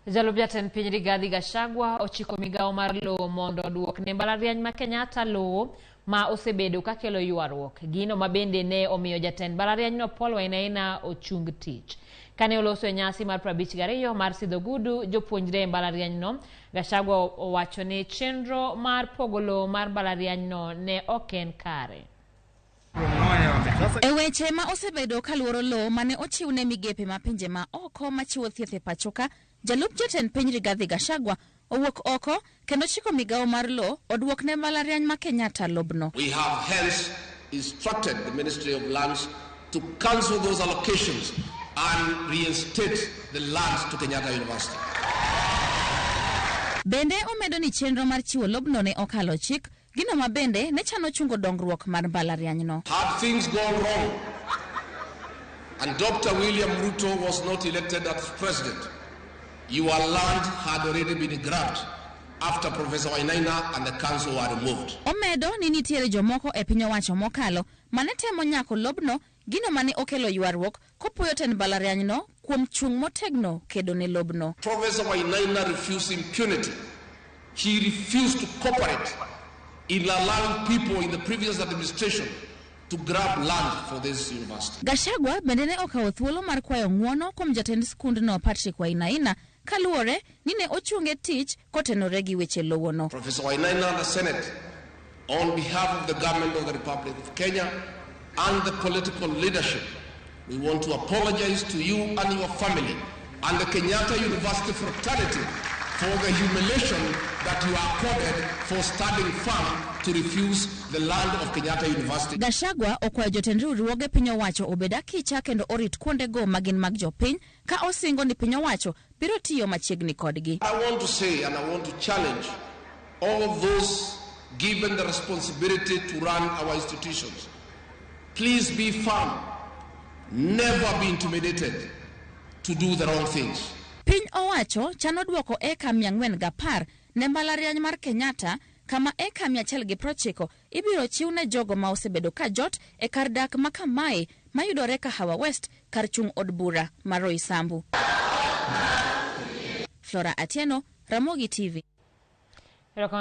Jalup jatend piny Gachagua ochiko migao mar lowo mondo oduok ne mbalariany ma Kenyatta lowo ma osebedo ka kelo ywaruok. Gino mabende ne omiyo jatend mbalariany no Paul Wainaina ochung tich. Kane oloso nyasi mar 52 mar sidho gudu jopuonjre mbalariany no, Gachagua owacho ne chenro mar pogo lowo mar mbalariany no ne oken kare. E weche ma osebedo kaluoro lowo mane ochiwne migepe ma pinje ma oko machiwo thieth e pachoka, jalup jatend piny Gachagua owuok oko kendo chiko migao mar lowo oduok ne mbalariany ma Kenyatta lobno. We have hence instructed the Ministry of Lands to cancel those allocations and reinstate the lands to Kenyatta University. Bende omedo ni chenro mar chiwo lobno ne okalo chik, gino ma bende ne chano chungo dongruok mar mbalariany no. Had things gone wrong and Dr. William Ruto was not elected as president, your land had already been grabbed after Professor Wainaina and the council were removed. Omedo ni nitiere jomoko e piny owacho mokalo mane temo nyako lobno, gino mane okelo ywaruok kopuoyo tend mbalariany no kuom chung motegno kedo ne lobno. Professor Wainaina refused impunity. He refused to cooperate in allowing people in the previous administration to grab land for this university. Gachagua bende ne okawo thuolo mar kwayo ng'uono kuom jatend skundno Patrick Wainaina kaluwore ni ne ochunge tich kotenore gi weche lowo no. Professor Wainaina and the Senate, on behalf of the government of the Republic of Kenya and the political leadership, we want to apologize to you and your family and the Kenyatta University fraternity for the humiliation that you are accorded for standing firm to refuse the land of Kenyatta University. Gachagua okwayo jotend riwruoge piny owacho obeda kicha kendo orit kuonde go magin mag jopiny ka osingo ni piny owacho biro tiyo machiegni kodgi. I want to say and I want to challenge all of those given the responsibility to run our institutions. Please be firm. Never be intimidated to do the wrong things. Piny owacho chano duoko eka 410 ne mbalariany mar Kenyatta, kama eka 190 ibiro chiwne jogo ma osebedo ka jot e kar dak ma kamae mayudore Kahawa West, kar chung od bura mar Roysambu. Flora Atieno, Ramogi TV.